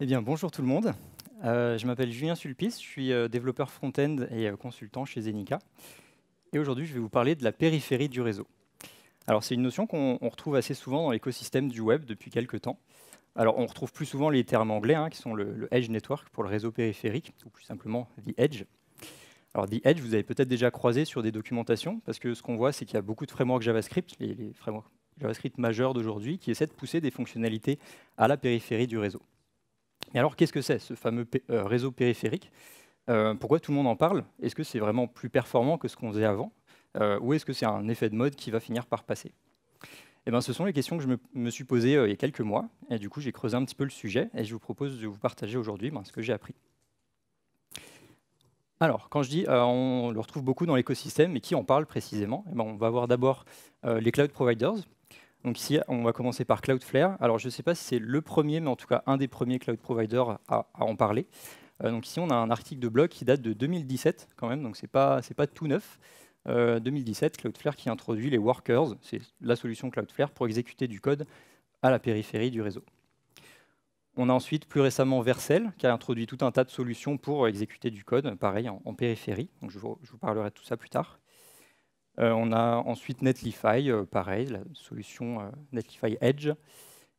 Eh bien, bonjour tout le monde. Je m'appelle Julien Sulpice, je suis développeur front-end et consultant chez Zenica. Et aujourd'hui, je vais vous parler de la périphérie du réseau. Alors, c'est une notion qu'on retrouve assez souvent dans l'écosystème du web depuis quelques temps. Alors, on retrouve plus souvent les termes anglais, qui sont le Edge Network pour le réseau périphérique, ou plus simplement The Edge. Alors, The Edge, vous avez peut-être déjà croisé sur des documentations, parce que ce qu'on voit, c'est qu'il y a beaucoup de frameworks JavaScript, les frameworks JavaScript majeurs d'aujourd'hui, qui essaient de pousser des fonctionnalités à la périphérie du réseau. Et alors, qu'est-ce que c'est, ce fameux réseau périphérique? Pourquoi tout le monde en parle? Est-ce que c'est vraiment plus performant que ce qu'on faisait avant? Ou est-ce que c'est un effet de mode qui va finir par passer? Eh ben, ce sont les questions que je me suis posées il y a quelques mois. Et du coup, j'ai creusé un petit peu le sujet et je vous propose de vous partager aujourd'hui ce que j'ai appris. Alors, quand je dis on le retrouve beaucoup dans l'écosystème, mais qui en parle précisément? Eh ben, on va voir d'abord les cloud providers. Donc ici, on va commencer par Cloudflare. Alors, je ne sais pas si c'est le premier, mais en tout cas un des premiers cloud providers à en parler. Donc ici, on a un article de blog qui date de 2017 quand même, donc c'est pas tout neuf. 2017, Cloudflare qui introduit les workers, c'est la solution Cloudflare pour exécuter du code à la périphérie du réseau. On a ensuite plus récemment Vercel qui a introduit tout un tas de solutions pour exécuter du code, pareil en périphérie. Donc je vous parlerai de tout ça plus tard. On a ensuite Netlify, pareil, la solution Netlify Edge.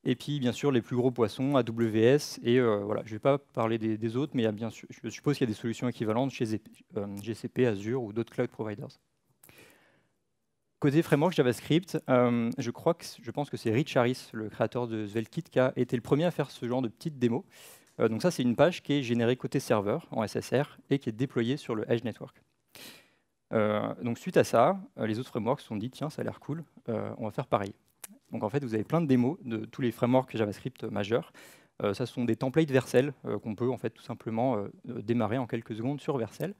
Et puis, bien sûr, les plus gros poissons, AWS. Et voilà, je ne vais pas parler des autres, mais il y a bien sûr, je suppose qu'il y a des solutions équivalentes chez GCP, Azure ou d'autres cloud providers. Côté framework JavaScript, je pense que c'est Rich Harris, le créateur de Svelte, qui a été le premier à faire ce genre de petite démo. Donc ça, c'est une page qui est générée côté serveur en SSR et qui est déployée sur le Edge Network. Donc suite à ça, les autres frameworks se sont dit, tiens, ça a l'air cool, on va faire pareil. Donc en fait, vous avez plein de démos de tous les frameworks JavaScript majeurs. Ça sont des templates Vercel qu'on peut en fait tout simplement démarrer en quelques secondes sur Vercel.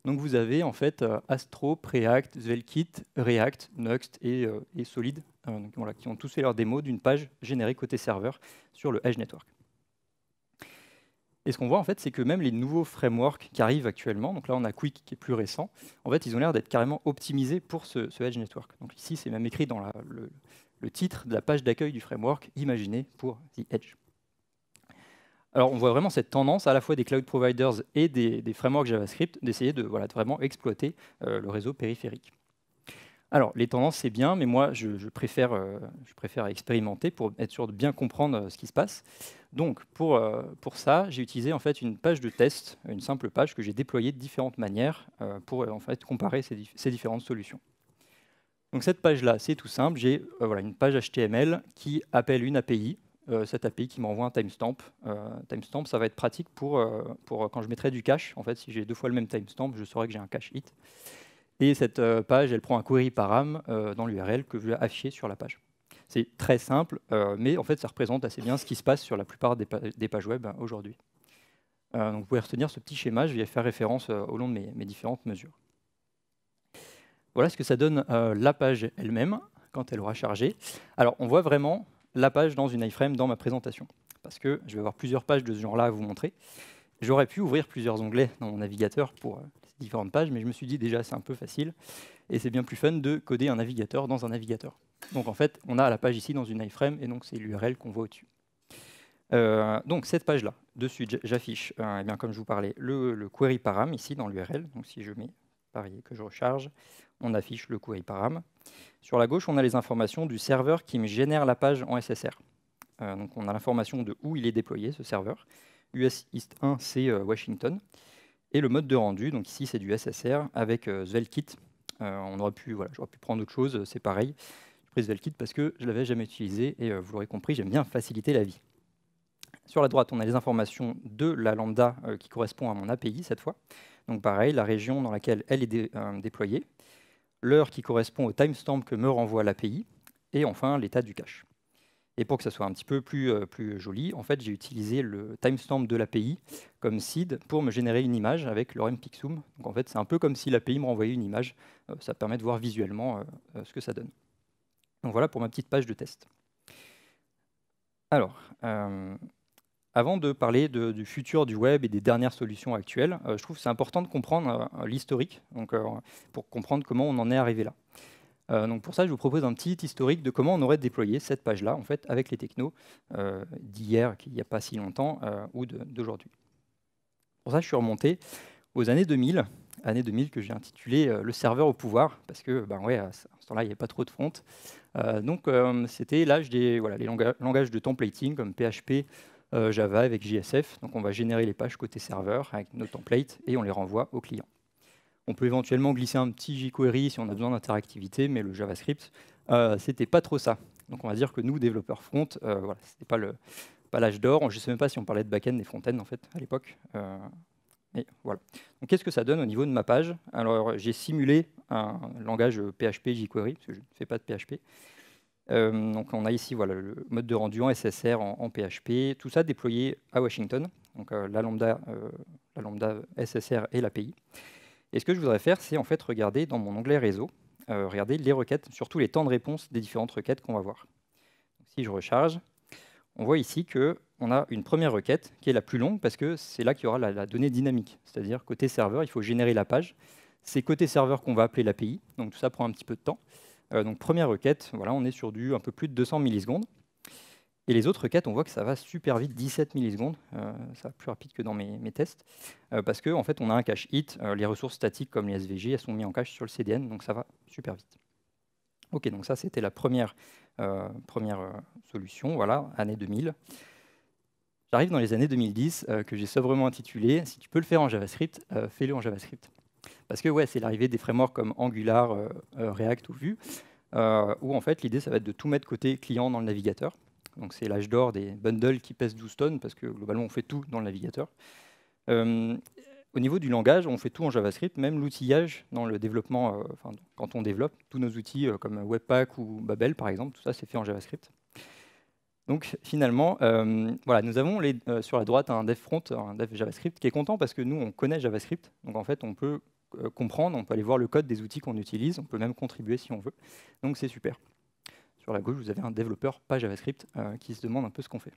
Donc vous avez en fait Astro, Preact, Svelkit, React, Nuxt et Solid, donc, voilà, qui ont tous fait leur démo d'une page générée côté serveur sur le Edge Network. Et ce qu'on voit en fait, c'est que même les nouveaux frameworks qui arrivent actuellement, donc là on a Quick qui est plus récent, en fait ils ont l'air d'être carrément optimisés pour ce Edge Network. Donc ici c'est même écrit dans le titre de la page d'accueil du framework, imaginé pour The Edge. Alors on voit vraiment cette tendance à la fois des cloud providers et des frameworks JavaScript d'essayer de vraiment exploiter le réseau périphérique. Alors les tendances c'est bien, mais moi je préfère expérimenter pour être sûr de bien comprendre ce qui se passe. Donc pour ça, j'ai utilisé en fait une page de test, une simple page que j'ai déployée de différentes manières pour en fait comparer ces différentes solutions. Donc cette page-là, c'est tout simple. J'ai une page HTML qui appelle une API. Cette API qui m'envoie un timestamp. Timestamp, ça va être pratique pour quand je mettrai du cache. En fait, si j'ai deux fois le même timestamp, je saurai que j'ai un cache hit. Et cette page, elle prend un query param dans l'URL que je vais afficher sur la page. C'est très simple, mais en fait, ça représente assez bien ce qui se passe sur la plupart des pages web aujourd'hui. Donc vous pouvez retenir ce petit schéma. Je vais y faire référence au long de mes différentes mesures. Voilà ce que ça donne la page elle-même quand elle aura chargé. Alors, on voit vraiment la page dans une iframe dans ma présentation, parce que je vais avoir plusieurs pages de ce genre-là à vous montrer. J'aurais pu ouvrir plusieurs onglets dans mon navigateur pour ces différentes pages, mais je me suis dit déjà c'est un peu facile, et c'est bien plus fun de coder un navigateur dans un navigateur. Donc en fait, on a la page ici dans une iframe, et donc c'est l'URL qu'on voit au-dessus. Donc cette page-là, dessus, j'affiche, eh bien, comme je vous parlais, le query param ici dans l'URL. Donc si je mets pareil que je recharge, on affiche le query param. Sur la gauche, on a les informations du serveur qui me génère la page en SSR. Donc on a l'information de où il est déployé, ce serveur. US East 1, c'est Washington. Et le mode de rendu, donc ici c'est du SSR avec Svelkit. J'aurais pu prendre autre chose, c'est pareil. J'ai pris Svelkit parce que je ne l'avais jamais utilisé et vous l'aurez compris, j'aime bien faciliter la vie. Sur la droite, on a les informations de la lambda qui correspond à mon API cette fois. Donc pareil, la région dans laquelle elle est déployée, l'heure qui correspond au timestamp que me renvoie l'API, et enfin l'état du cache. Et pour que ça soit un petit peu plus joli, en fait, j'ai utilisé le timestamp de l'API comme seed pour me générer une image avec lorem pixum. Donc en fait, c'est un peu comme si l'API me renvoyait une image. Ça permet de voir visuellement ce que ça donne. Donc voilà pour ma petite page de test. Alors, avant de parler du futur du web et des dernières solutions actuelles, je trouve que c'est important de comprendre l'historique, pour comprendre comment on en est arrivé là. Donc pour ça, je vous propose un petit historique de comment on aurait déployé cette page-là, en fait, avec les technos d'hier, qu'il n'y a pas si longtemps, ou d'aujourd'hui. Pour ça, je suis remonté aux années 2000 que j'ai intitulé le serveur au pouvoir, parce que ben ouais, à ce temps-là, il n'y avait pas trop de front. C'était l'âge des les langages de templating comme PHP, Java avec JSF. Donc on va générer les pages côté serveur avec nos templates et on les renvoie au client. On peut éventuellement glisser un petit jQuery si on a besoin d'interactivité, mais le JavaScript, c'était pas trop ça. Donc on va dire que nous, développeurs front, c'était pas l'âge d'or. Je ne sais même pas si on parlait de back-end et front-end en fait à l'époque. Et voilà. Donc qu'est-ce que ça donne au niveau de ma page? Alors j'ai simulé un langage PHP jQuery, parce que je ne fais pas de PHP. Donc on a ici le mode de rendu en SSR en PHP, tout ça déployé à Washington, donc la lambda SSR et l'API. Et ce que je voudrais faire, c'est en fait regarder dans mon onglet réseau, regarder les requêtes, surtout les temps de réponse des différentes requêtes qu'on va voir. Donc, si je recharge, on voit ici qu'on a une première requête qui est la plus longue parce que c'est là qu'il y aura la donnée dynamique. C'est-à-dire côté serveur, il faut générer la page. C'est côté serveur qu'on va appeler l'API, donc tout ça prend un petit peu de temps. Donc première requête, on est sur un peu plus de 200 millisecondes. Et les autres requêtes, on voit que ça va super vite, 17 millisecondes. Ça va plus rapide que dans mes tests. Parce qu'en fait, on a un cache hit. Les ressources statiques comme les SVG, elles sont mises en cache sur le CDN, donc ça va super vite. Ok, donc ça, c'était la première solution, voilà, année 2000. J'arrive dans les années 2010, que j'ai sobrement intitulé « Si tu peux le faire en JavaScript, fais-le en JavaScript ». Parce que c'est l'arrivée des frameworks comme Angular, React ou Vue, où en fait, l'idée, ça va être de tout mettre côté client dans le navigateur. Donc c'est l'âge d'or des bundles qui pèsent 12 tonnes, parce que globalement, on fait tout dans le navigateur. Au niveau du langage, on fait tout en JavaScript, même l'outillage dans le développement, quand on développe, tous nos outils comme Webpack ou Babel, par exemple, tout ça, c'est fait en JavaScript. Donc finalement, nous avons sur la droite un dev front, un dev JavaScript qui est content parce que nous, on connaît JavaScript. Donc en fait, on peut comprendre, on peut aller voir le code des outils qu'on utilise, on peut même contribuer si on veut. Donc c'est super. Sur la gauche, vous avez un développeur pas JavaScript qui se demande un peu ce qu'on fait.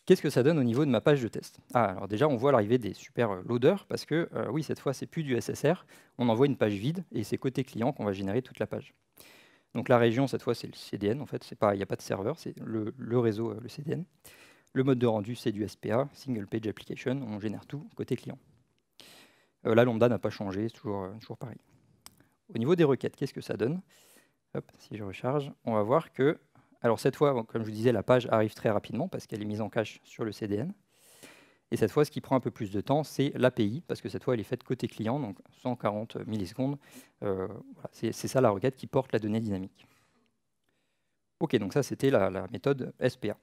Qu'est-ce que ça donne au niveau de ma page de test? Alors déjà, on voit l'arrivée des super loaders parce que, oui, cette fois, c'est plus du SSR. On envoie une page vide et c'est côté client qu'on va générer toute la page. Donc la région, cette fois, c'est le CDN. En fait, il n'y a pas de serveur, c'est le réseau, le CDN. Le mode de rendu, c'est du SPA, Single Page Application. On génère tout côté client. La lambda n'a pas changé, c'est toujours pareil. Au niveau des requêtes, qu'est-ce que ça donne? Hop, si je recharge, on va voir que, alors cette fois, comme je vous disais, la page arrive très rapidement parce qu'elle est mise en cache sur le CDN. Et cette fois, ce qui prend un peu plus de temps, c'est l'API, parce que cette fois, elle est faite côté client, donc 140 millisecondes. C'est ça la requête qui porte la donnée dynamique. Ok, donc ça, c'était la méthode SPA.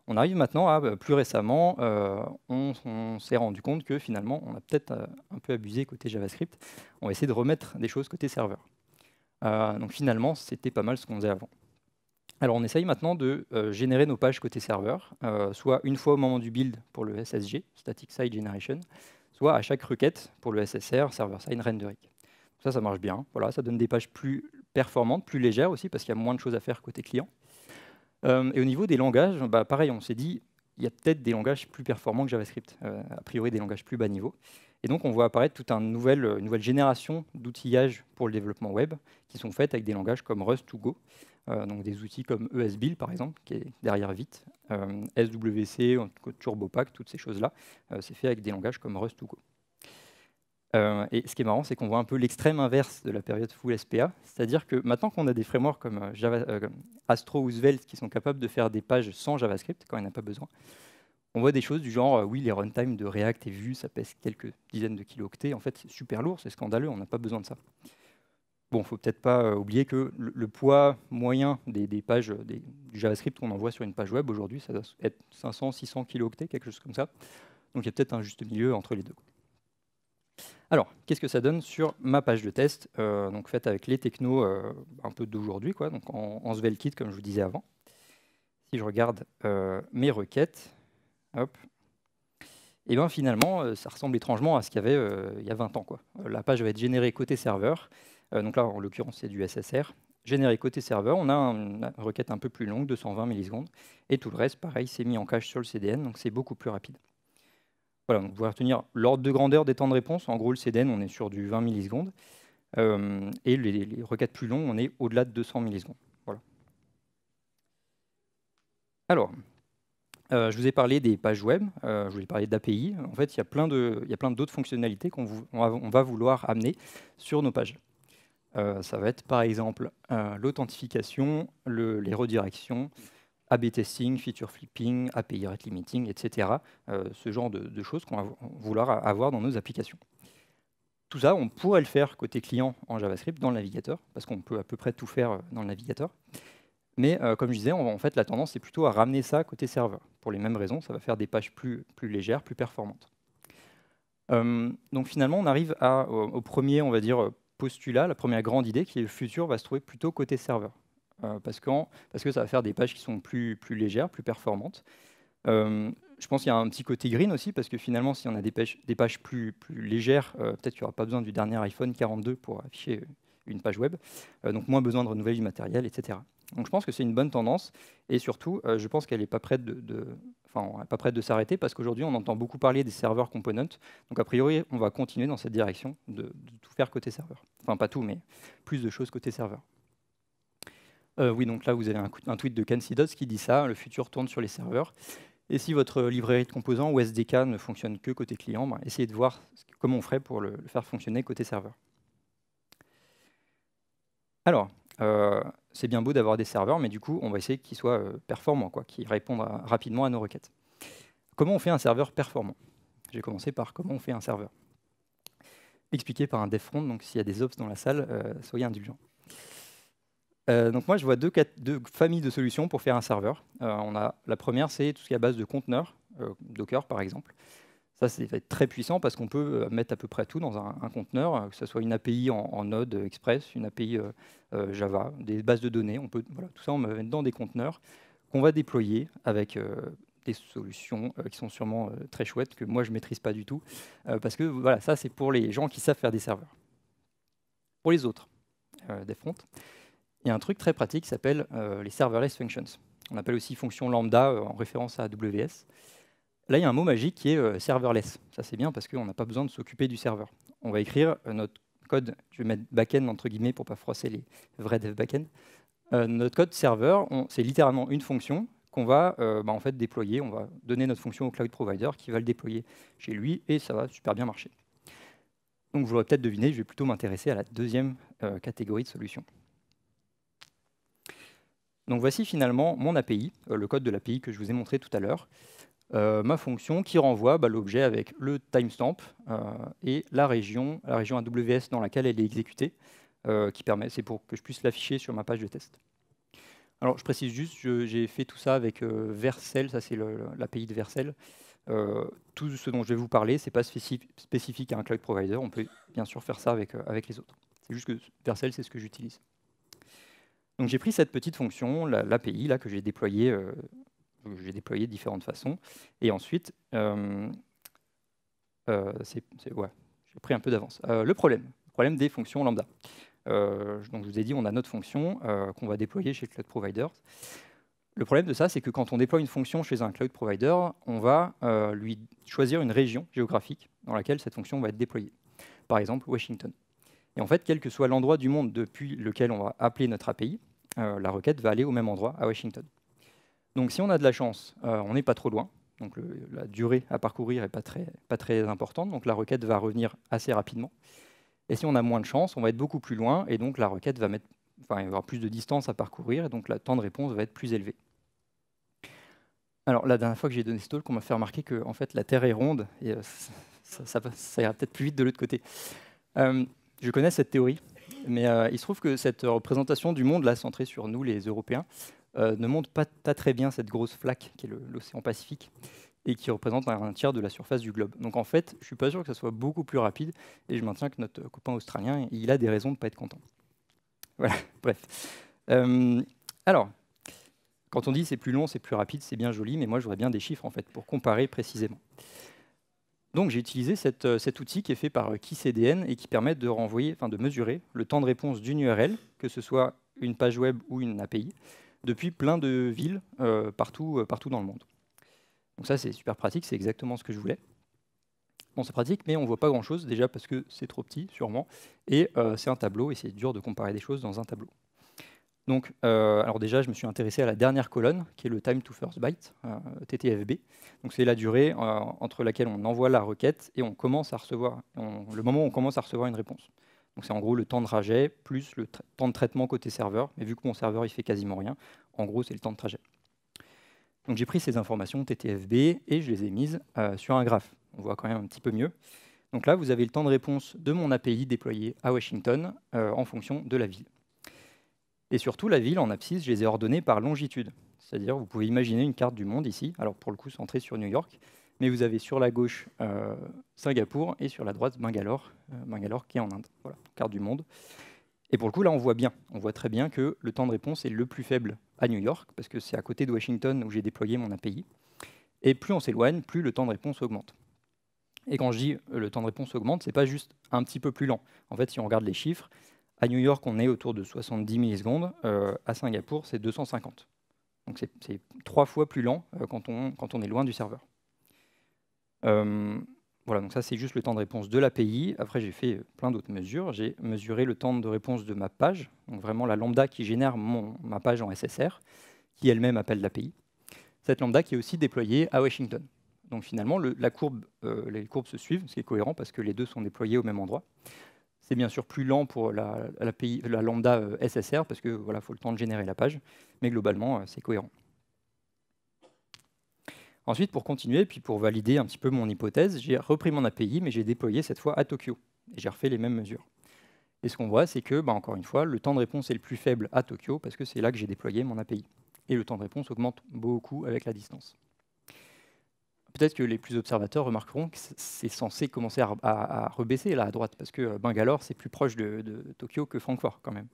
On arrive maintenant à, plus récemment, on s'est rendu compte que finalement, on a peut-être un peu abusé côté JavaScript. On va essayer de remettre des choses côté serveur. Donc finalement, c'était pas mal ce qu'on faisait avant. Alors on essaye maintenant de générer nos pages côté serveur, soit une fois au moment du build pour le SSG, Static Site Generation, soit à chaque requête pour le SSR, Server Side Rendering. Ça marche bien. Voilà, ça donne des pages plus performantes, plus légères aussi, parce qu'il y a moins de choses à faire côté client. Et au niveau des langages, pareil, on s'est dit, il y a peut-être des langages plus performants que JavaScript, a priori des langages plus bas niveau. Et donc, on voit apparaître toute une nouvelle génération d'outillages pour le développement web qui sont faites avec des langages comme Rust ou Go. Donc des outils comme ESBuild, par exemple, qui est derrière Vite, SWC, TurboPack, toutes ces choses-là, c'est fait avec des langages comme Rust ou Go. Et ce qui est marrant, c'est qu'on voit un peu l'extrême inverse de la période full SPA, c'est-à-dire que maintenant qu'on a des frameworks comme Astro ou Svelte qui sont capables de faire des pages sans JavaScript quand il n'y en a pas besoin, on voit des choses du genre, oui, les runtime de React et Vue, ça pèse quelques dizaines de kilooctets. En fait, c'est super lourd, c'est scandaleux, on n'a pas besoin de ça. Bon, il ne faut peut-être pas oublier que le poids moyen des pages du JavaScript qu'on envoie sur une page web aujourd'hui, ça doit être 500, 600 kilooctets, quelque chose comme ça. Donc il y a peut-être un juste milieu entre les deux. Alors, qu'est-ce que ça donne sur ma page de test, donc faite avec les technos un peu d'aujourd'hui, donc en SvelteKit, comme je vous disais avant. Si je regarde mes requêtes, hop, et bien finalement, ça ressemble étrangement à ce qu'il y avait il y a 20 ans. La page va être générée côté serveur. Donc là, en l'occurrence, c'est du SSR. Généré côté serveur, on a une requête un peu plus longue, 220 millisecondes. Et tout le reste, pareil, c'est mis en cache sur le CDN, donc c'est beaucoup plus rapide. Voilà, donc vous pouvez retenir l'ordre de grandeur des temps de réponse. En gros, le CDN, on est sur du 20 millisecondes. Et les requêtes plus longues, on est au-delà de 200 millisecondes. Voilà. Alors, je vous ai parlé des pages web, je vous ai parlé d'API. En fait, il y a plein d'autres fonctionnalités on va vouloir amener sur nos pages. Ça va être par exemple l'authentification, les redirections, A/B testing, feature flipping, API rate limiting, etc. Ce genre de choses qu'on va vouloir avoir dans nos applications. Tout ça, on pourrait le faire côté client en JavaScript dans le navigateur, parce qu'on peut à peu près tout faire dans le navigateur. Mais comme je disais, en fait, la tendance, c'est plutôt à ramener ça côté serveur. Pour les mêmes raisons, ça va faire des pages plus légères, plus performantes. Donc finalement, on arrive au premier, on va dire, postulat, la première grande idée, qui est le futur va se trouver plutôt côté serveur. Parce que ça va faire des pages qui sont plus légères, plus performantes. Je pense qu'il y a un petit côté green aussi, parce que finalement, si on a des pages plus légères, peut-être qu'il n'y aura pas besoin du dernier iPhone 42 pour afficher une page web, donc moins besoin de renouveler du matériel, etc. Donc je pense que c'est une bonne tendance, et surtout, je pense qu'elle n'est pas prête de s'arrêter, parce qu'aujourd'hui, on entend beaucoup parler des serveurs components, donc a priori, on va continuer dans cette direction de tout faire côté serveur. Enfin, pas tout, mais plus de choses côté serveur. Oui, donc là, vous avez un tweet de Ken Sidos qui dit ça, le futur tourne sur les serveurs. Et si votre librairie de composants ou SDK ne fonctionne que côté client, essayez de voir comment on ferait pour le faire fonctionner côté serveur. Alors, c'est bien beau d'avoir des serveurs, mais du coup, on va essayer qu'ils soient performants, qu'ils répondent rapidement à nos requêtes. Comment on fait un serveur performant? Je vais commencer par comment on fait un serveur. Expliqué par un dev front, donc s'il y a des ops dans la salle, soyez indulgents. Donc moi, je vois deux familles de solutions pour faire un serveur. La première, c'est tout ce qui est à base de conteneurs, Docker par exemple. Ça va être très puissant parce qu'on peut mettre à peu près tout dans un conteneur, que ce soit une API en Node Express, une API Java, des bases de données. Tout ça, on va mettre dans des conteneurs qu'on va déployer avec des solutions qui sont sûrement très chouettes, que moi, je ne maîtrise pas du tout. Parce que voilà, ça, c'est pour les gens qui savent faire des serveurs. Pour les autres, des fronts, il y a un truc très pratique qui s'appelle les serverless functions. On appelle aussi fonction lambda en référence à AWS. Là, il y a un mot magique qui est serverless. Ça, c'est bien parce qu'on n'a pas besoin de s'occuper du serveur. On va écrire notre code, je vais mettre backend entre guillemets pour ne pas froisser les vrais dev backend. Notre code serveur, c'est littéralement une fonction qu'on va en fait déployer. On va donner notre fonction au cloud provider qui va le déployer chez lui et ça va super bien marcher. Donc, vous l'aurez peut-être deviné, je vais plutôt m'intéresser à la deuxième catégorie de solutions. Donc voici finalement mon API, le code de l'API que je vous ai montré tout à l'heure, ma fonction qui renvoie l'objet avec le timestamp et la région AWS dans laquelle elle est exécutée, c'est pour que je puisse l'afficher sur ma page de test. Alors je précise juste, j'ai fait tout ça avec Vercel, ça c'est l'API de Vercel. Tout ce dont je vais vous parler, ce n'est pas spécifique à un cloud provider, on peut bien sûr faire ça avec les autres. C'est juste que Vercel, c'est ce que j'utilise. Donc j'ai pris cette petite fonction, l'API, là, que j'ai déployée de différentes façons. Et ensuite, j'ai pris un peu d'avance. Le problème des fonctions lambda. Donc je vous ai dit, on a notre fonction qu'on va déployer chez le cloud provider. Le problème de ça, c'est que quand on déploie une fonction chez un cloud provider, on va lui choisir une région géographique dans laquelle cette fonction va être déployée. Par exemple, Washington. Et en fait, quel que soit l'endroit du monde depuis lequel on va appeler notre API, la requête va aller au même endroit, à Washington. Donc si on a de la chance, on n'est pas trop loin, donc la durée à parcourir n'est pas très importante, donc la requête va revenir assez rapidement. Et si on a moins de chance, on va être beaucoup plus loin, et donc la requête il va y avoir plus de distance à parcourir, et donc le temps de réponse va être plus élevé. Alors la dernière fois que j'ai donné ce talk, on m'a fait remarquer que en fait, la Terre est ronde, et ça ira peut-être plus vite de l'autre côté. Je connais cette théorie, mais il se trouve que cette représentation du monde, là, centrée sur nous, les Européens, ne montre pas très bien cette grosse flaque qui est l'océan Pacifique et qui représente un tiers de la surface du globe. Donc en fait, je ne suis pas sûr que ça soit beaucoup plus rapide et je maintiens que notre copain australien, il a des raisons de ne pas être content. Voilà, bref. Alors, quand on dit c'est plus long, c'est plus rapide, c'est bien joli, mais moi, je voudrais bien des chiffres en fait pour comparer précisément. Donc j'ai utilisé cet outil qui est fait par KeyCDN et qui permet de mesurer le temps de réponse d'une URL, que ce soit une page web ou une API, depuis plein de villes partout dans le monde. Donc ça, c'est super pratique, c'est exactement ce que je voulais. Bon, c'est pratique, mais on ne voit pas grand-chose, déjà parce que c'est trop petit, sûrement, et c'est un tableau, et c'est dur de comparer des choses dans un tableau. Donc, alors déjà, je me suis intéressé à la dernière colonne, qui est le time to first byte, TTFB. Donc, c'est la durée entre laquelle on envoie la requête et on commence à recevoir, le moment où on commence à recevoir une réponse. Donc, c'est en gros le temps de trajet plus le temps de traitement côté serveur. Mais vu que mon serveur il fait quasiment rien, en gros, c'est le temps de trajet. Donc, j'ai pris ces informations TTFB et je les ai mises sur un graphe. On voit quand même un petit peu mieux. Donc là, vous avez le temps de réponse de mon API déployé à Washington en fonction de la ville. Et surtout, la ville en abscisse, je les ai ordonnées par longitude. C'est-à-dire, vous pouvez imaginer une carte du monde ici, alors pour le coup centrée sur New York, mais vous avez sur la gauche Singapour et sur la droite Bangalore, Bangalore qui est en Inde. Voilà, carte du monde. Et pour le coup, là, on voit très bien que le temps de réponse est le plus faible à New York, parce que c'est à côté de Washington où j'ai déployé mon API. Et plus on s'éloigne, plus le temps de réponse augmente. Et quand je dis le temps de réponse augmente, ce n'est pas juste un petit peu plus lent. En fait, si on regarde les chiffres, à New York, on est autour de 70 millisecondes. À Singapour, c'est 250. Donc c'est 3 fois plus lent quand on est loin du serveur. Voilà, donc ça c'est juste le temps de réponse de l'API. Après, j'ai fait plein d'autres mesures. J'ai mesuré le temps de réponse de ma page, donc vraiment la lambda qui génère ma page en SSR, qui elle-même appelle l'API. Cette lambda qui est aussi déployée à Washington. Donc finalement, les courbes se suivent, ce qui est cohérent parce que les deux sont déployés au même endroit. C'est bien sûr plus lent pour la lambda SSR parce que voilà, faut le temps de générer la page, mais globalement, c'est cohérent. Ensuite, pour continuer, puis pour valider un petit peu mon hypothèse, j'ai repris mon API, mais j'ai déployé cette fois à Tokyo. Et j'ai refait les mêmes mesures. Et ce qu'on voit, c'est que, encore une fois, le temps de réponse est le plus faible à Tokyo parce que c'est là que j'ai déployé mon API. Et le temps de réponse augmente beaucoup avec la distance. Peut-être que les plus observateurs remarqueront que c'est censé commencer à rebaisser là à droite, parce que Bangalore, c'est plus proche de Tokyo que Francfort quand même.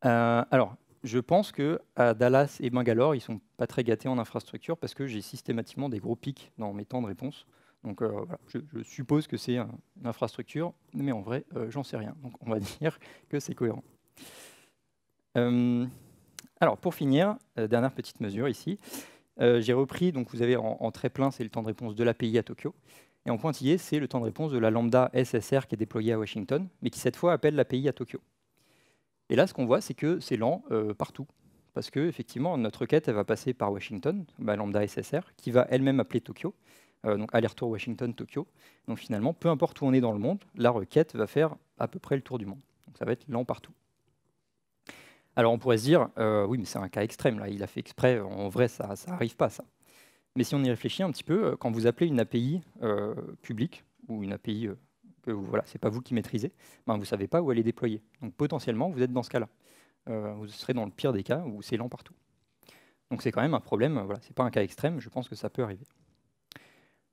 Alors, je pense que à Dallas et Bangalore, ils sont pas très gâtés en infrastructure parce que j'ai systématiquement des gros pics dans mes temps de réponse. Donc voilà, je suppose que c'est une infrastructure, mais en vrai, j'en sais rien. Donc on va dire que c'est cohérent. Alors pour finir, dernière petite mesure ici. J'ai repris, donc vous avez en trait plein, c'est le temps de réponse de l'API à Tokyo. Et en pointillé, c'est le temps de réponse de la lambda SSR qui est déployée à Washington, mais qui cette fois appelle l'API à Tokyo. Et là, ce qu'on voit, c'est que c'est lent partout. Parce que effectivement, notre requête, elle va passer par Washington, lambda SSR, qui va elle-même appeler Tokyo. Donc aller-retour Washington-Tokyo. Donc finalement, peu importe où on est dans le monde, la requête va faire à peu près le tour du monde. Donc ça va être lent partout. Alors on pourrait se dire, oui, mais c'est un cas extrême, là, il a fait exprès, en vrai, ça n'arrive pas, ça. Mais si on y réfléchit un petit peu, quand vous appelez une API publique, ou une API que voilà, c'est pas vous qui maîtrisez, vous ne savez pas où elle est déployée. Donc potentiellement, vous êtes dans ce cas-là. Vous serez dans le pire des cas où c'est lent partout. Donc c'est quand même un problème, voilà, c'est pas un cas extrême, je pense que ça peut arriver.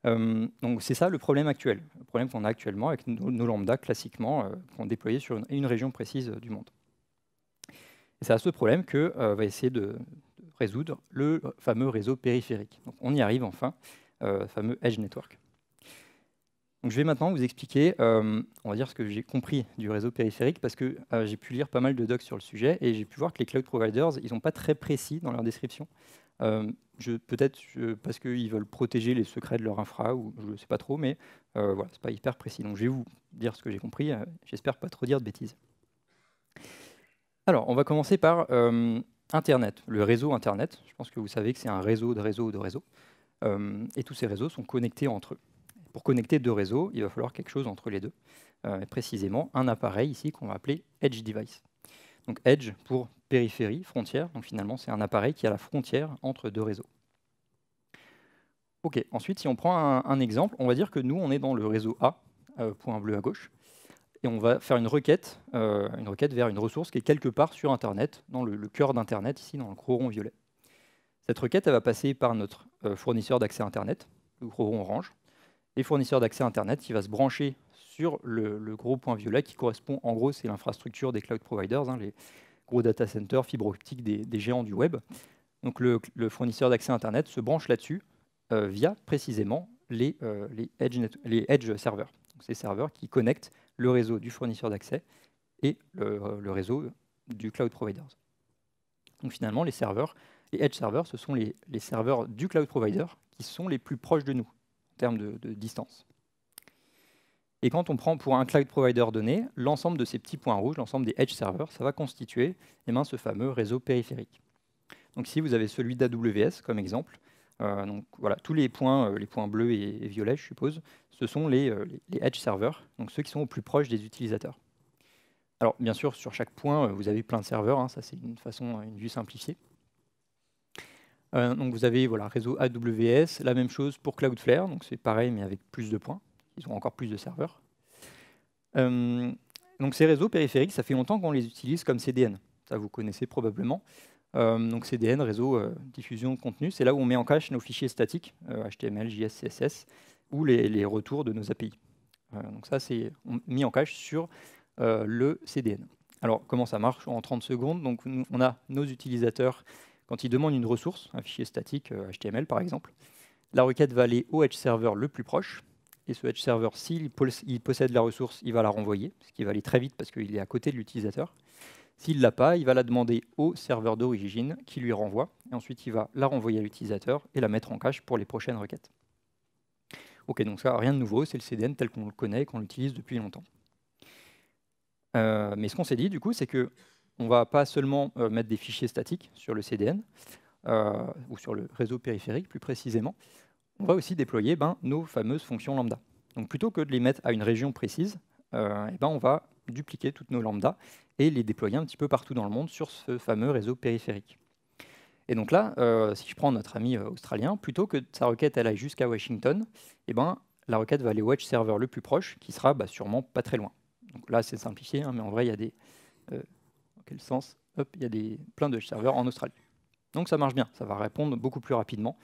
Donc c'est ça le problème actuel, le problème qu'on a actuellement avec nos lambda classiquement qu'on déployait sur une région précise du monde. Et c'est à ce problème que va essayer de résoudre le fameux réseau périphérique. Donc on y arrive enfin, le fameux Edge Network. Donc je vais maintenant vous expliquer, on va dire ce que j'ai compris du réseau périphérique, parce que j'ai pu lire pas mal de docs sur le sujet, et j'ai pu voir que les cloud providers, ils ne sont pas très précis dans leur description. Peut-être parce qu'ils veulent protéger les secrets de leur infra, ou je ne sais pas trop, mais voilà, c'est pas hyper précis. Donc je vais vous dire ce que j'ai compris, j'espère pas trop dire de bêtises. Alors, on va commencer par Internet, le réseau Internet. Je pense que vous savez que c'est un réseau de réseaux de réseaux. Et tous ces réseaux sont connectés entre eux. Pour connecter deux réseaux, il va falloir quelque chose entre les deux. Et précisément, un appareil ici qu'on va appeler Edge Device. Donc Edge pour périphérie, frontière. Donc finalement, c'est un appareil qui a la frontière entre deux réseaux. Ok, ensuite, si on prend un exemple, on va dire que nous, on est dans le réseau A, point bleu à gauche. Et on va faire une requête vers une ressource qui est quelque part sur Internet, dans le cœur d'Internet, ici dans le gros rond violet. Cette requête, elle va passer par notre fournisseur d'accès Internet, le gros rond orange, et fournisseur d'accès Internet qui va se brancher sur le gros point violet qui correspond, en gros, c'est l'infrastructure des cloud providers, les gros data centers, fibre optique des géants du web. Donc le fournisseur d'accès Internet se branche là-dessus via précisément les edge serveurs. Donc, ces serveurs qui connectent le réseau du fournisseur d'accès et le réseau du cloud provider. Donc finalement, les edge serveurs, ce sont les serveurs du cloud provider qui sont les plus proches de nous en termes de distance. Et quand on prend pour un cloud provider donné, l'ensemble de ces petits points rouges, l'ensemble des edge servers, ça va constituer ce fameux réseau périphérique. Donc si vous avez celui d'AWS comme exemple, donc voilà, tous les points bleus et violets, je suppose, ce sont les edge servers, donc ceux qui sont au plus proche des utilisateurs. Alors bien sûr, sur chaque point, vous avez plein de serveurs, hein, ça c'est une vue simplifiée. Donc vous avez réseau AWS, la même chose pour Cloudflare, donc c'est pareil mais avec plus de points, ils ont encore plus de serveurs. Donc ces réseaux périphériques, ça fait longtemps qu'on les utilise comme CDN, ça vous connaissez probablement. Donc CDN, réseau diffusion de contenu, c'est là où on met en cache nos fichiers statiques, HTML, JS, CSS, ou les retours de nos API. Donc ça, c'est mis en cache sur le CDN. Alors, comment ça marche en 30 secondes? Donc, on a nos utilisateurs, quand ils demandent une ressource, un fichier statique, HTML par exemple, la requête va aller au edge server le plus proche, et ce edge server, s'il possède la ressource, il va la renvoyer, ce qui va aller très vite parce qu'il est à côté de l'utilisateur. S'il ne l'a pas, il va la demander au serveur d'origine qui lui renvoie, et ensuite il va la renvoyer à l'utilisateur et la mettre en cache pour les prochaines requêtes. Ok, donc ça, rien de nouveau, c'est le CDN tel qu'on le connaît et qu'on l'utilise depuis longtemps. Mais ce qu'on s'est dit, du coup, c'est qu'on ne va pas seulement mettre des fichiers statiques sur le CDN, ou sur le réseau périphérique plus précisément, on va aussi déployer nos fameuses fonctions lambda. Donc plutôt que de les mettre à une région précise, on va dupliquer toutes nos lambdas et les déployer un petit peu partout dans le monde sur ce fameux réseau périphérique. Et donc là, si je prends notre ami australien, plutôt que sa requête elle aille jusqu'à Washington, la requête va aller au edge server le plus proche, qui sera sûrement pas très loin. Donc là, c'est simplifié, hein, mais en vrai, il y a des... dans quel sens? Hop, il y a plein de serveurs en Australie. Donc ça marche bien, ça va répondre beaucoup plus rapidement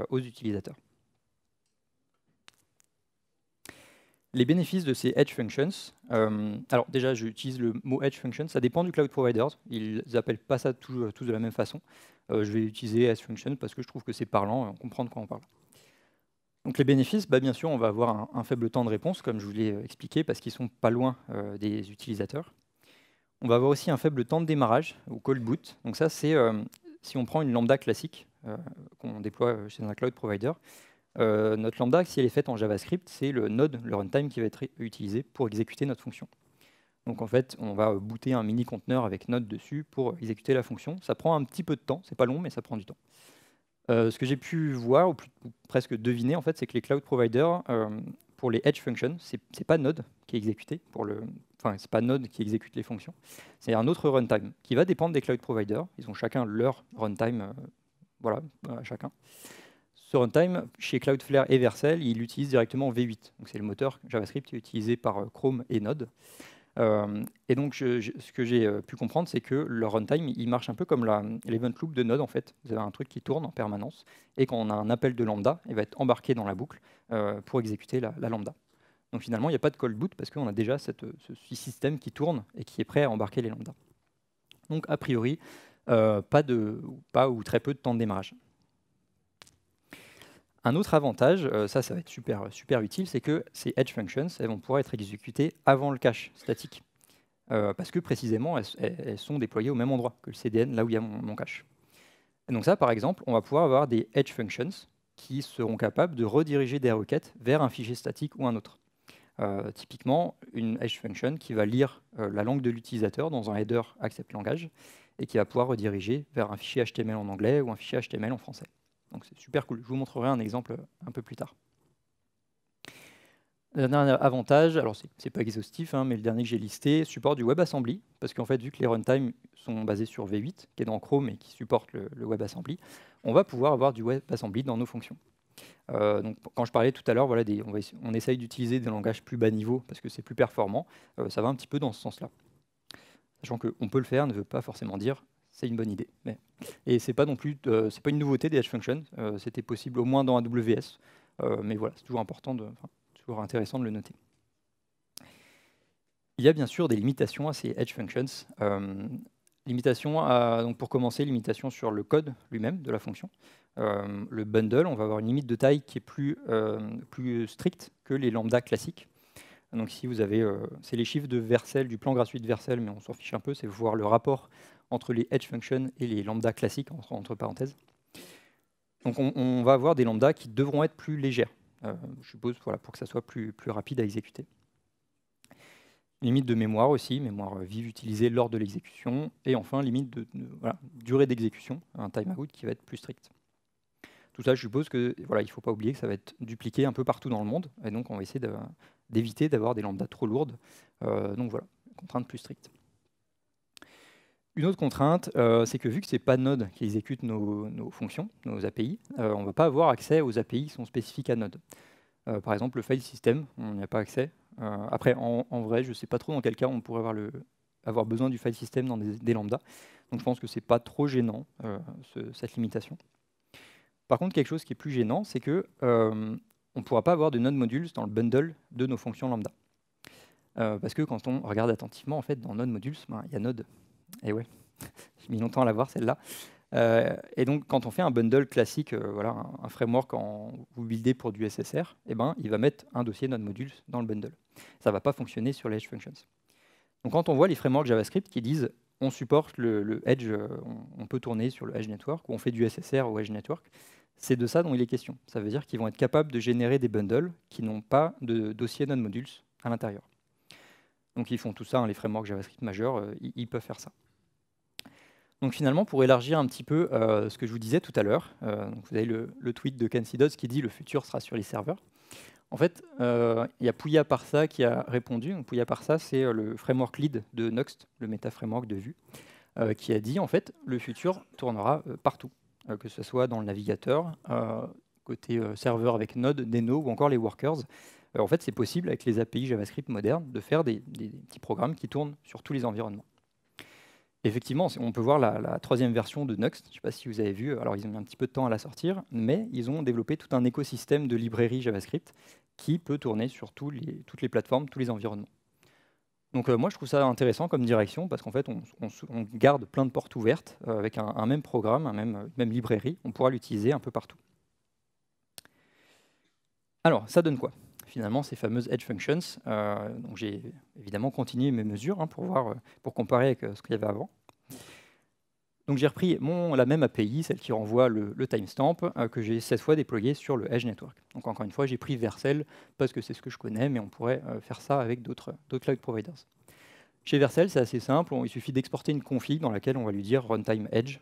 aux utilisateurs. Les bénéfices de ces Edge Functions, alors déjà j'utilise le mot Edge Function, ça dépend du cloud provider, ils n'appellent pas ça tous de la même façon. Je vais utiliser Edge Function parce que je trouve que c'est parlant et on comprend de quoi on parle. Donc les bénéfices, bien sûr on va avoir un faible temps de réponse comme je vous l'ai expliqué parce qu'ils ne sont pas loin des utilisateurs. On va avoir aussi un faible temps de démarrage ou cold boot, donc ça c'est si on prend une lambda classique qu'on déploie chez un cloud provider, notre lambda, si elle est faite en JavaScript, c'est le node, le runtime qui va être utilisé pour exécuter notre fonction. Donc en fait, on va booter un mini conteneur avec node dessus pour exécuter la fonction. Ça prend un petit peu de temps, c'est pas long, mais ça prend du temps. Ce que j'ai pu voir, ou presque deviner, en fait, c'est que les cloud providers, pour les edge functions, c'est pas node qui est exécuté, c'est pas node qui exécute les fonctions, c'est un autre runtime qui va dépendre des cloud providers. Ils ont chacun leur runtime, chacun. Ce runtime, chez Cloudflare et Vercel, il utilise directement V8. Donc c'est le moteur JavaScript qui est utilisé par Chrome et Node. Et donc ce que j'ai pu comprendre, c'est que le runtime, il marche un peu comme l'event loop de Node en fait. Vous avez un truc qui tourne en permanence, et quand on a un appel de lambda, il va être embarqué dans la boucle pour exécuter la lambda. Donc finalement, il n'y a pas de call boot parce qu'on a déjà ce système qui tourne et qui est prêt à embarquer les lambdas. Donc a priori, pas ou très peu de temps de démarrage. Un autre avantage, ça va être super utile, c'est que ces edge functions, elles vont pouvoir être exécutées avant le cache statique. Parce que précisément, elles sont déployées au même endroit que le CDN, là où il y a mon cache. Et donc ça, par exemple, on va pouvoir avoir des edge functions qui seront capables de rediriger des requêtes vers un fichier statique ou un autre. Typiquement, une edge function qui va lire la langue de l'utilisateur dans un header accept langage et qui va pouvoir rediriger vers un fichier HTML en anglais ou un fichier HTML en français. Donc c'est super cool. Je vous montrerai un exemple un peu plus tard. Le dernier avantage, alors c'est pas exhaustif, hein, mais le dernier que j'ai listé, support du WebAssembly, parce qu'en fait, vu que les runtimes sont basés sur V8, qui est dans Chrome et qui supporte le WebAssembly, on va pouvoir avoir du WebAssembly dans nos fonctions. Donc, quand je parlais tout à l'heure, on essaye d'utiliser des langages plus bas niveau parce que c'est plus performant. Ça va un petit peu dans ce sens-là. Sachant qu'on peut le faire ne veut pas forcément dire c'est une bonne idée. Et c'est pas non plus, c'est pas une nouveauté des Edge Functions. C'était possible au moins dans AWS, mais voilà, c'est toujours toujours intéressant de le noter. Il y a bien sûr des limitations à ces Edge Functions. Donc pour commencer, limitation sur le code lui-même de la fonction. Le bundle, on va avoir une limite de taille qui est plus stricte que les lambda classiques. Donc si vous avez, c'est les chiffres de Vercel, du plan gratuit de Vercel, mais on s'en fiche un peu, c'est voir le rapport entre les edge functions et les lambda classiques, entre parenthèses. Donc on va avoir des lambdas qui devront être plus légères, je suppose, pour que ça soit plus rapide à exécuter. Limite de mémoire aussi, mémoire vive utilisée lors de l'exécution. Et enfin, limite voilà, durée d'exécution, un timeout qui va être plus strict. Tout ça, je suppose que voilà, il ne faut pas oublier que ça va être dupliqué un peu partout dans le monde. Et donc, on va essayer d'éviter d'avoir des lambdas trop lourdes. Donc voilà, contrainte plus stricte. Une autre contrainte, c'est que vu que ce n'est pas Node qui exécute nos fonctions, nos API, on ne va pas avoir accès aux API qui sont spécifiques à Node. Par exemple, le file system, on n'y a pas accès. Après, en vrai, je ne sais pas trop dans quel cas on pourrait avoir besoin du file system dans des lambdas. Donc je pense que ce n'est pas trop gênant, cette limitation. Par contre, quelque chose qui est plus gênant, c'est que on ne pourra pas avoir de Node modules dans le bundle de nos fonctions lambda. Parce que quand on regarde attentivement, en fait, dans Node modules, il y a Node. Et ouais, j'ai mis longtemps à la voir celle-là. Et donc, quand on fait un bundle classique, voilà, un framework vous buildez pour du SSR, eh ben, il va mettre un dossier Node modules dans le bundle. Ça ne va pas fonctionner sur les Edge Functions. Donc, quand on voit les frameworks JavaScript qui disent on supporte le Edge, on peut tourner sur le Edge Network, ou on fait du SSR au Edge Network, c'est de ça dont il est question. Ça veut dire qu'ils vont être capables de générer des bundles qui n'ont pas de dossier Node modules à l'intérieur. Donc, ils font tout ça, hein, les frameworks JavaScript majeurs, ils peuvent faire ça. Donc finalement, pour élargir un petit peu ce que je vous disais tout à l'heure, vous avez le tweet de Ken Sidot qui dit « le futur sera sur les serveurs ». En fait, il y a Pouya Parsa qui a répondu. Donc, Pouya Parsa, c'est le framework lead de Nuxt, le méta-framework de Vue, qui a dit en fait le futur tournera partout, que ce soit dans le navigateur, côté serveur avec Node, Deno ou encore les workers. En fait, c'est possible avec les API JavaScript modernes de faire des petits programmes qui tournent sur tous les environnements. Effectivement, on peut voir la troisième version de Nuxt. Je ne sais pas si vous avez vu. Alors, ils ont mis un petit peu de temps à la sortir, mais ils ont développé tout un écosystème de librairies JavaScript qui peut tourner sur toutes les plateformes, tous les environnements. Donc, moi, je trouve ça intéressant comme direction parce qu'en fait, on garde plein de portes ouvertes avec un même programme, même librairie. On pourra l'utiliser un peu partout. Alors, ça donne quoi finalement ces fameuses Edge Functions? Donc, j'ai évidemment continué mes mesures pour comparer avec ce qu'il y avait avant. Donc j'ai repris la même API, celle qui renvoie le timestamp, que j'ai cette fois déployé sur le Edge Network. Donc encore une fois, j'ai pris Vercel parce que c'est ce que je connais, mais on pourrait faire ça avec d'autres cloud providers. Chez Vercel, c'est assez simple, il suffit d'exporter une config dans laquelle on va lui dire runtime Edge,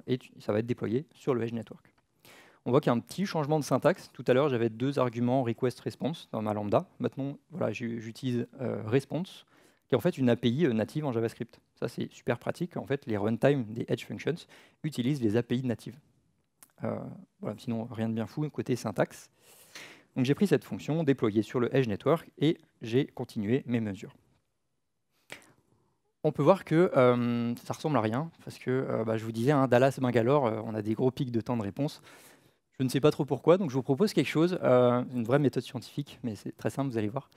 et ça va être déployé sur le Edge Network. On voit qu'il y a un petit changement de syntaxe. Tout à l'heure, j'avais 2 arguments request-response dans ma lambda. Maintenant, voilà, j'utilise response, qui est en fait une API native en JavaScript. Ça, c'est super pratique. En fait, les runtime des Edge Functions utilisent les API natives. Voilà, sinon, rien de bien fou côté syntaxe. Donc, j'ai pris cette fonction, déployée sur le Edge Network, et j'ai continué mes mesures. On peut voir que ça ressemble à rien, parce que je vous disais, hein, Dallas-Bangalore, on a des gros pics de temps de réponse. Je ne sais pas trop pourquoi, donc je vous propose quelque chose, une vraie méthode scientifique, mais c'est très simple, vous allez voir.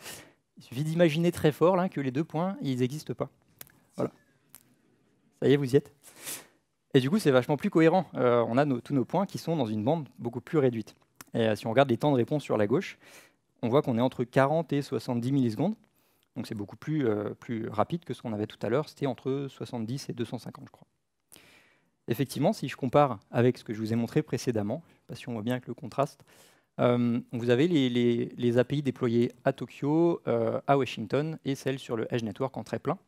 Il suffit d'imaginer très fort là, que les 2 points, ils n'existent pas. Voilà. Ça y est, vous y êtes. Et du coup, c'est vachement plus cohérent. On a tous nos points qui sont dans une bande beaucoup plus réduite. Et si on regarde les temps de réponse sur la gauche, on voit qu'on est entre 40 et 70 millisecondes. Donc c'est beaucoup plus rapide que ce qu'on avait tout à l'heure. C'était entre 70 et 250, je crois. Effectivement, si je compare avec ce que je vous ai montré précédemment, je ne sais pas si on voit bien avec le contraste, vous avez les API déployées à Tokyo, à Washington, et celles sur le Edge Network en très plein.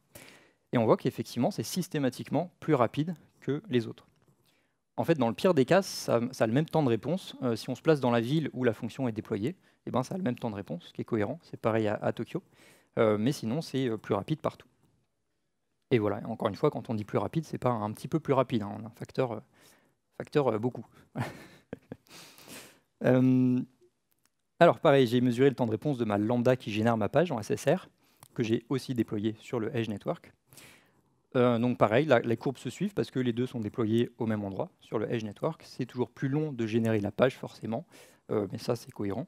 Et on voit qu'effectivement, c'est systématiquement plus rapide que les autres. En fait, dans le pire des cas, ça a le même temps de réponse. Si on se place dans la ville où la fonction est déployée, eh ben, ça a le même temps de réponse, ce qui est cohérent. C'est pareil à Tokyo. Mais sinon, c'est plus rapide partout. Et voilà, encore une fois, quand on dit plus rapide, c'est pas un petit peu plus rapide, hein, on a un facteur beaucoup. Alors pareil, j'ai mesuré le temps de réponse de ma lambda qui génère ma page en SSR, que j'ai aussi déployé sur le Edge Network. Donc pareil, les courbes se suivent parce que les deux sont déployés au même endroit, sur le Edge Network. C'est toujours plus long de générer la page, forcément, mais ça, c'est cohérent.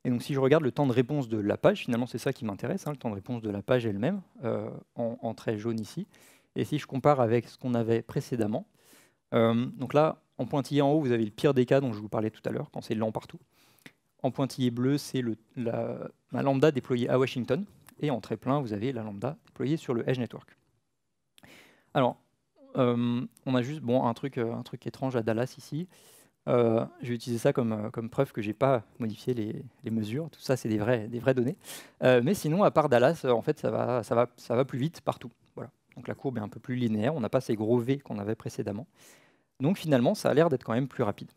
Et donc si je regarde le temps de réponse de la page, finalement, c'est ça qui m'intéresse, hein, le temps de réponse de la page elle-même, en trait jaune ici. Et si je compare avec ce qu'on avait précédemment, donc là, en pointillé en haut, vous avez le pire des cas dont je vous parlais tout à l'heure, quand c'est lent partout. En pointillé bleu, c'est ma lambda déployée à Washington. Et en trait plein, vous avez la lambda déployée sur le Edge Network. Alors, on a juste un truc étrange à Dallas ici. Je vais utiliser ça comme preuve que je n'ai pas modifié les mesures. Tout ça, c'est des vraies données. Mais sinon, à part Dallas, en fait, ça va plus vite partout. Voilà. Donc la courbe est un peu plus linéaire. On n'a pas ces gros V qu'on avait précédemment. Donc finalement, ça a l'air d'être quand même plus rapide.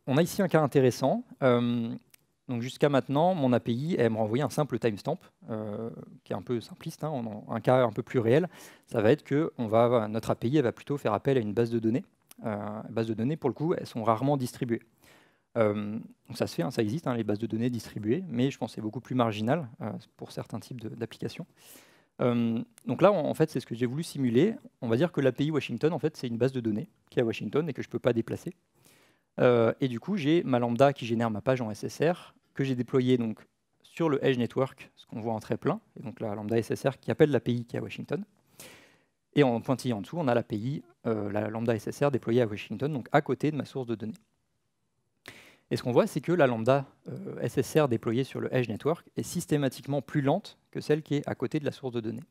On a ici un cas intéressant. Donc jusqu'à maintenant, mon API, elle me renvoyait un simple timestamp, qui est un peu simpliste. Hein. Un cas un peu plus réel, ça va être que notre API elle va plutôt faire appel à une base de données. Bases de données, pour le coup, elles sont rarement distribuées. Donc ça se fait, hein, ça existe, hein, les bases de données distribuées, mais je pense que c'est beaucoup plus marginal pour certains types d'applications. Donc là, en fait, c'est ce que j'ai voulu simuler. On va dire que l'API Washington, en fait, c'est une base de données qui est à Washington et que je ne peux pas déplacer. Et du coup, j'ai ma lambda qui génère ma page en SSR, que j'ai déployée donc, sur le Edge Network, ce qu'on voit en trait plein, et donc la lambda SSR qui appelle l'API qui est à Washington. Et en pointillé en dessous, on a l'API, la lambda SSR déployée à Washington, donc à côté de ma source de données. Et ce qu'on voit, c'est que la lambda SSR déployée sur le Edge Network est systématiquement plus lente que celle qui est à côté de la source de données.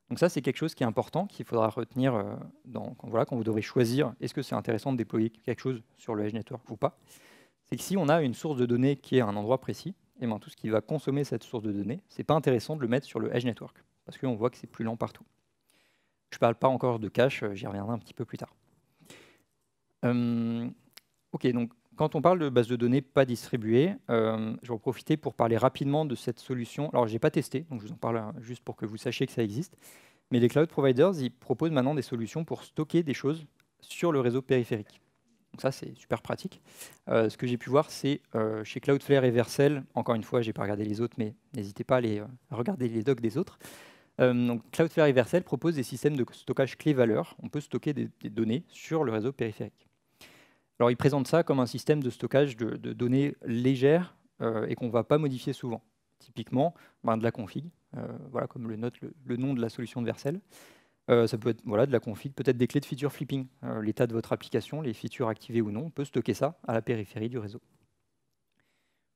Donc ça, c'est quelque chose qui est important, qu'il faudra retenir quand vous devrez choisir est-ce que c'est intéressant de déployer quelque chose sur le Edge Network ou pas. C'est que si on a une source de données qui est à un endroit précis, et bien tout ce qui va consommer cette source de données, c'est pas intéressant de le mettre sur le Edge Network, parce qu'on voit que c'est plus lent partout. Je ne parle pas encore de cache, j'y reviendrai un petit peu plus tard. Ok, donc quand on parle de base de données pas distribuée, je vais en profiter pour parler rapidement de cette solution. Alors, je n'ai pas testé, donc je vous en parle juste pour que vous sachiez que ça existe. Mais les cloud providers, ils proposent maintenant des solutions pour stocker des choses sur le réseau périphérique. Donc ça, c'est super pratique. Ce que j'ai pu voir, c'est chez Cloudflare et Vercel, encore une fois, je n'ai pas regardé les autres, mais n'hésitez pas à regarder les docs des autres. Donc Cloudflare et Vercel proposent des systèmes de stockage clé-valeur. On peut stocker des données sur le réseau périphérique. Alors, ils présentent ça comme un système de stockage de données légères et qu'on ne va pas modifier souvent. Typiquement, de la config, voilà, comme le note le nom de la solution de Vercel. Ça peut être de la config, peut-être des clés de feature flipping. L'état de votre application, les features activées ou non, on peut stocker ça à la périphérie du réseau.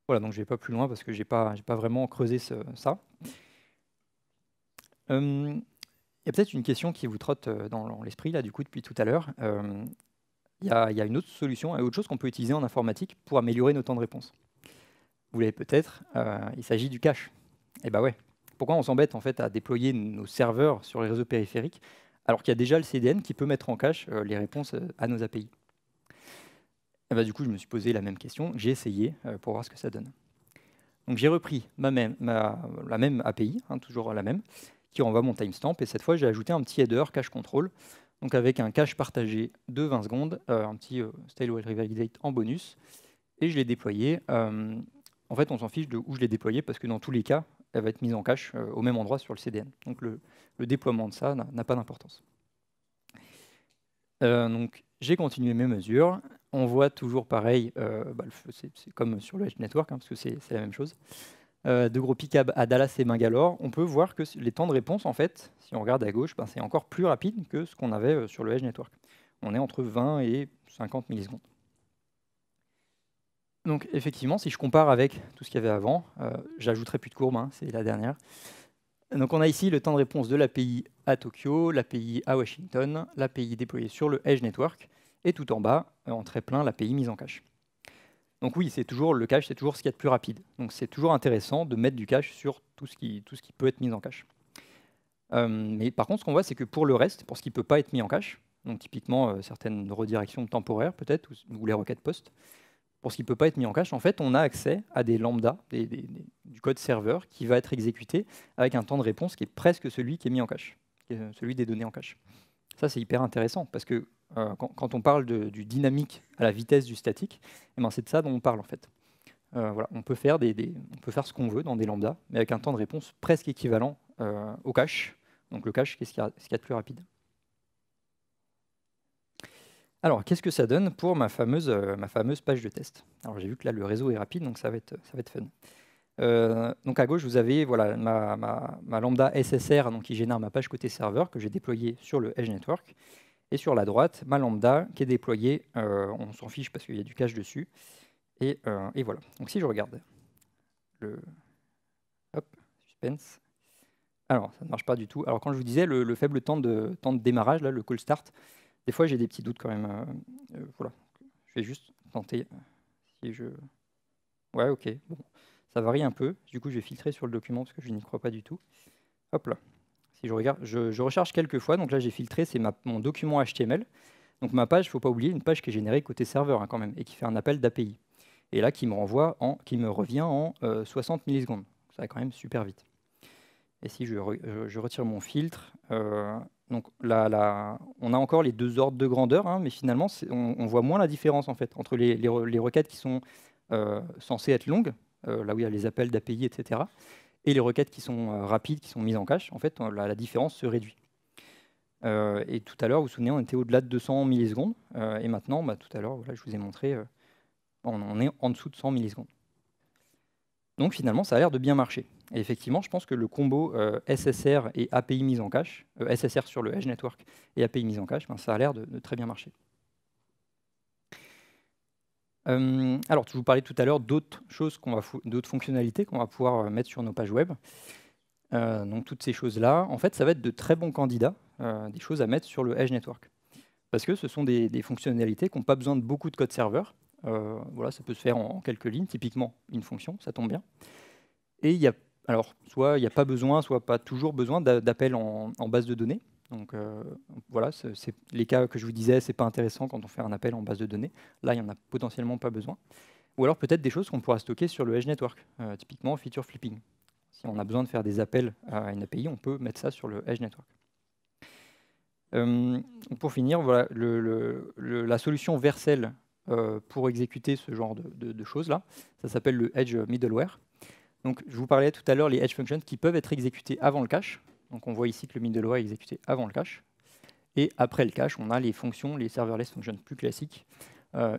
Voilà, donc je ne vais pas plus loin parce que je n'ai pas vraiment creusé ça. Il y a peut-être une question qui vous trotte dans l'esprit, là, du coup, depuis tout à l'heure. Il y a une autre solution, autre chose qu'on peut utiliser en informatique pour améliorer nos temps de réponse. Vous l'avez peut-être, il s'agit du cache. Et bah ouais, pourquoi on s'embête en fait à déployer nos serveurs sur les réseaux périphériques alors qu'il y a déjà le CDN qui peut mettre en cache les réponses à nos API. Et bah, du coup, je me suis posé la même question, j'ai essayé pour voir ce que ça donne. Donc j'ai repris la même API, hein, toujours la même, qui renvoie mon timestamp, et cette fois j'ai ajouté un petit header cache control, donc avec un cache partagé de 20 secondes, un petit stale while revalidate en bonus, et je l'ai déployé. En fait, on s'en fiche de où je l'ai déployé parce que dans tous les cas, elle va être mise en cache au même endroit sur le CDN. Donc le déploiement de ça n'a pas d'importance. Donc j'ai continué mes mesures. On voit toujours pareil, c'est comme sur le Edge Network, hein, parce que c'est la même chose. De gros pics à Dallas et Bangalore, on peut voir que les temps de réponse, en fait, si on regarde à gauche, c'est encore plus rapide que ce qu'on avait sur le Edge Network. On est entre 20 et 50 millisecondes. Donc effectivement, si je compare avec tout ce qu'il y avait avant, j'ajouterai plus de courbes, hein, c'est la dernière. Donc on a ici le temps de réponse de l'API à Tokyo, l'API à Washington, l'API déployée sur le Edge Network, et tout en bas, en trait plein, l'API mise en cache. Donc oui, c'est toujours le cache, c'est toujours ce qu'il y a de plus rapide. Donc c'est toujours intéressant de mettre du cache sur tout ce qui peut être mis en cache. Mais par contre, ce qu'on voit, c'est que pour le reste, pour ce qui ne peut pas être mis en cache, donc typiquement certaines redirections temporaires peut-être, ou les requêtes post, pour ce qui ne peut pas être mis en cache, en fait, on a accès à des lambdas, du code serveur qui va être exécuté avec un temps de réponse qui est presque celui qui est mis en cache, qui est celui des données en cache. Ça, c'est hyper intéressant parce que quand on parle du dynamique à la vitesse du statique, c'est de ça dont on parle en fait. Voilà, on peut faire ce qu'on veut dans des lambdas, mais avec un temps de réponse presque équivalent au cache. Donc le cache, qu'est-ce qu'il y a de plus rapide? Alors, qu'est-ce que ça donne pour ma fameuse page de test? Alors, j'ai vu que là, le réseau est rapide, donc ça va être fun. Donc, à gauche, vous avez ma lambda SSR donc, qui génère ma page côté serveur que j'ai déployée sur le Edge Network. Et sur la droite, ma lambda qui est déployée, on s'en fiche parce qu'il y a du cache dessus. Et voilà. Donc, si je regarde hop, suspense. Alors, ça ne marche pas du tout. Alors, quand je vous disais le faible temps de démarrage, là, le call start, Des fois, j'ai des petits doutes quand même. Voilà. Je vais juste tenter. Si je... Ouais, ok. Bon. Ça varie un peu. Du coup, je vais filtrer sur le document parce que je n'y crois pas du tout. Hop là. Si je regarde, je recharge quelques fois. Donc là, j'ai filtré, c'est mon document HTML. Donc ma page, il ne faut pas oublier, une page qui est générée côté serveur quand même, et qui fait un appel d'API. Et là, qui me revient en 60 millisecondes. Ça va quand même super vite. Et si je retire mon filtre, donc là, on a encore les deux ordres de grandeur, mais finalement, on voit moins la différence en fait, entre les requêtes qui sont censées être longues, là où il y a les appels d'API, etc., et les requêtes qui sont rapides, qui sont mises en cache. En fait, la différence se réduit. Et tout à l'heure, vous vous souvenez, on était au-delà de 200 millisecondes, et maintenant, tout à l'heure, voilà, je vous ai montré, on est en dessous de 100 millisecondes. Donc finalement, ça a l'air de bien marcher. Et effectivement, je pense que le combo SSR et API mise en cache, SSR sur le Edge Network et API mise en cache, ça a l'air de très bien marcher. Alors, je vous parlais tout à l'heure d'autres choses, d'autres fonctionnalités qu'on va pouvoir mettre sur nos pages web. Donc toutes ces choses-là, en fait, ça va être de très bons candidats, des choses à mettre sur le Edge Network. Parce que ce sont des fonctionnalités qui n'ont pas besoin de beaucoup de code serveur. Voilà, ça peut se faire en quelques lignes, typiquement une fonction, ça tombe bien. Et alors, soit il n'y a pas besoin, soit pas toujours besoin d'appels en base de données. Donc voilà, c'est les cas que je vous disais, c'est pas intéressant quand on fait un appel en base de données. Là, il n'y en a potentiellement pas besoin. Ou alors peut-être des choses qu'on pourra stocker sur le Edge Network, typiquement feature flipping. Si on a besoin de faire des appels à une API, on peut mettre ça sur le Edge Network. Pour finir, voilà, la solution Vercel pour exécuter ce genre de choses-là, ça s'appelle le Edge Middleware. Donc, je vous parlais tout à l'heure les Edge Functions qui peuvent être exécutés avant le cache. Donc, on voit ici que le middleware est exécuté avant le cache. Et après le cache, on a les fonctions, les serverless functions plus classiques.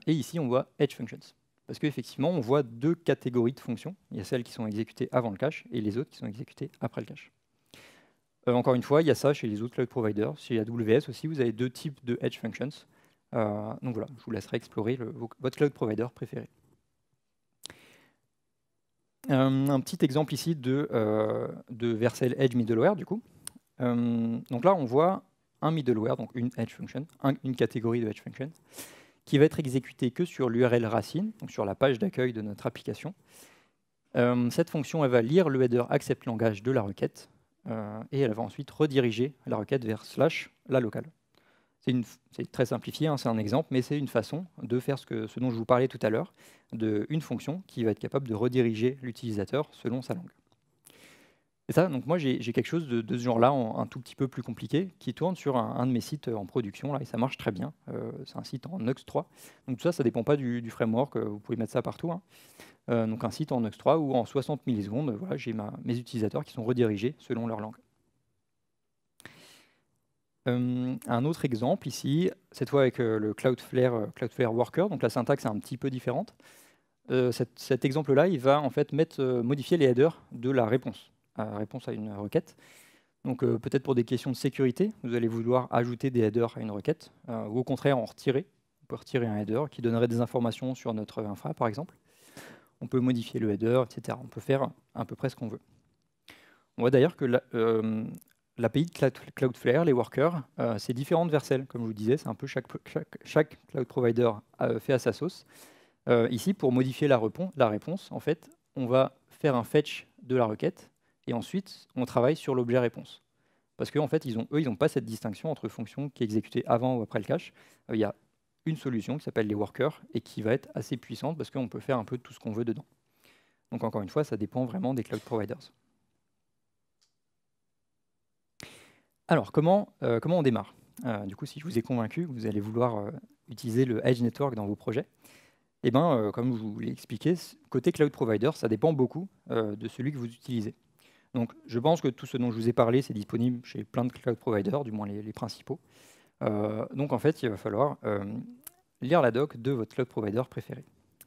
Et ici, on voit Edge Functions. Parce qu'effectivement, on voit deux catégories de fonctions. Il y a celles qui sont exécutées avant le cache et les autres qui sont exécutées après le cache. Encore une fois, il y a ça chez les autres cloud providers. Chez AWS aussi, vous avez deux types de Edge Functions. Donc voilà, je vous laisserai explorer votre cloud provider préféré. Un petit exemple ici de Vercel Edge Middleware, du coup. Donc là, on voit un middleware, donc une Edge Function, une catégorie de Edge Function, qui va être exécutée que sur l'URL racine, donc sur la page d'accueil de notre application. Cette fonction, elle va lire le header accept langage de la requête, et elle va ensuite rediriger la requête vers / la locale. C'est très simplifié, c'est un exemple, mais c'est une façon de faire ce dont je vous parlais tout à l'heure, une fonction qui va être capable de rediriger l'utilisateur selon sa langue. Et ça, donc moi j'ai quelque chose de ce genre-là, un tout petit peu plus compliqué, qui tourne sur un de mes sites en production, là, et ça marche très bien. C'est un site en Nux3. Donc tout ça, ça ne dépend pas du framework, vous pouvez mettre ça partout. Donc un site en Nux3 où en 60 millisecondes, voilà, j'ai mes utilisateurs qui sont redirigés selon leur langue. Un autre exemple ici, cette fois avec le Cloudflare Worker, donc la syntaxe est un petit peu différente. Cet exemple-là, il va en fait modifier les headers de la réponse à une requête. Donc peut-être pour des questions de sécurité, vous allez vouloir ajouter des headers à une requête, ou au contraire en retirer. On peut retirer un header qui donnerait des informations sur notre infra, par exemple. On peut modifier le header, etc. On peut faire à peu près ce qu'on veut. On voit d'ailleurs que l'API de Cloudflare, les workers, c'est différent de Vercel, comme je vous disais, c'est un peu chaque cloud provider fait à sa sauce. Ici, pour modifier la réponse, en fait, on va faire un fetch de la requête et ensuite on travaille sur l'objet réponse. Parce qu'en fait, eux, ils n'ont pas cette distinction entre fonction qui est exécutée avant ou après le cache. Il y a une solution qui s'appelle les workers et qui va être assez puissante parce qu'on peut faire un peu tout ce qu'on veut dedans. Donc encore une fois, ça dépend vraiment des cloud providers. Alors, comment on démarre? Du coup, si je vous ai convaincu que vous allez vouloir utiliser le Edge Network dans vos projets, eh ben, comme je vous l'ai expliqué, côté cloud provider, ça dépend beaucoup de celui que vous utilisez. Donc, je pense que tout ce dont je vous ai parlé, c'est disponible chez plein de cloud providers, du moins les principaux. Donc, en fait, il va falloir lire la doc de votre cloud provider préféré.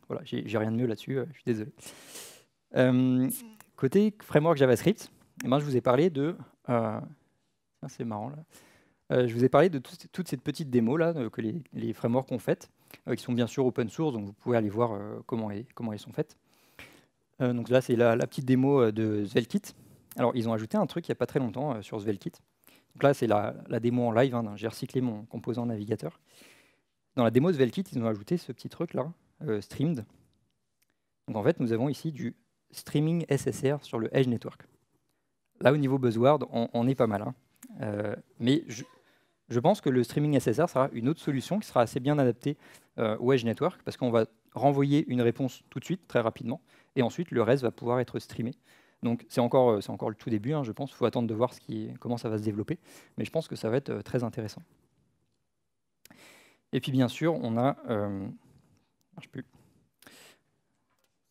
Voilà, j'ai rien de mieux là-dessus, je suis désolé. Côté framework JavaScript, eh ben, je vous ai parlé de... c'est marrant, là. Je vous ai parlé de toute cette petite démo là, que les frameworks ont faites, qui sont bien sûr open source, donc vous pouvez aller voir comment elles sont faites. Donc là, c'est la petite démo de Svelte-Kit. Alors, ils ont ajouté un truc il n'y a pas très longtemps sur Svelte-Kit, Donc là, c'est la démo en live, hein, j'ai recyclé mon composant navigateur. Dans la démo de Velkit, ils ont ajouté ce petit truc-là, streamed. Donc en fait, nous avons ici du streaming SSR sur le Edge Network. Là, au niveau buzzword, on est pas mal. Hein. Mais je pense que le streaming SSR sera une autre solution qui sera assez bien adaptée au Edge Network, parce qu'on va renvoyer une réponse tout de suite, très rapidement, et ensuite le reste va pouvoir être streamé. Donc c'est encore le tout début, hein, je pense. Il faut attendre de voir comment ça va se développer, mais je pense que ça va être très intéressant. Et puis bien sûr, on a... marche plus.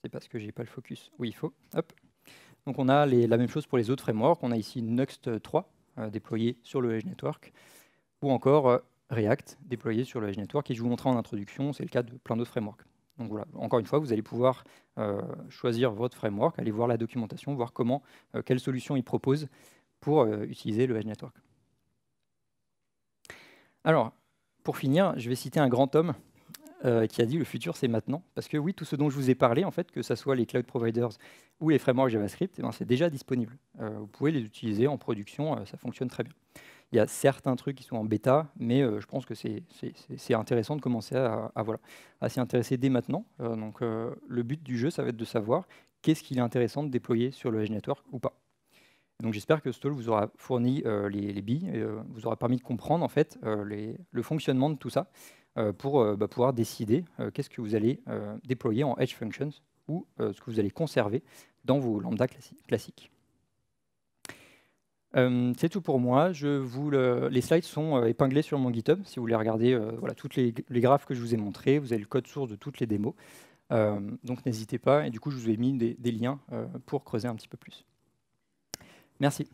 C'est parce que j'ai pas le focus. Oui, il faut. Hop. Donc on a la même chose pour les autres frameworks. On a ici Nuxt 3 déployé sur le Edge Network, ou encore React déployé sur le Edge Network. Et je vous montrerai en introduction, c'est le cas de plein d'autres frameworks. Donc voilà, encore une fois, vous allez pouvoir choisir votre framework, aller voir la documentation, voir quelle solution il propose pour utiliser le Edge Network. Alors, pour finir, je vais citer un grand homme qui a dit le futur c'est maintenant, parce que oui, tout ce dont je vous ai parlé, en fait, que ce soit les cloud providers ou les frameworks JavaScript, c'est déjà disponible. Vous pouvez les utiliser en production, ça fonctionne très bien. Il y a certains trucs qui sont en bêta, mais je pense que c'est intéressant de commencer à s'y intéresser dès maintenant. Donc le but du jeu, ça va être de savoir qu'est-ce qu'il est intéressant de déployer sur le Edge Network ou pas. Donc j'espère que Stall vous aura fourni les billes et vous aura permis de comprendre en fait le fonctionnement de tout ça pour pouvoir décider qu'est-ce que vous allez déployer en Edge Functions ou ce que vous allez conserver dans vos lambda classiques. C'est tout pour moi. Les slides sont épinglés sur mon GitHub. Si vous voulez regarder voilà, tous les graphes que je vous ai montrés, vous avez le code source de toutes les démos. Donc n'hésitez pas. Et du coup, je vous ai mis des liens pour creuser un petit peu plus. Merci.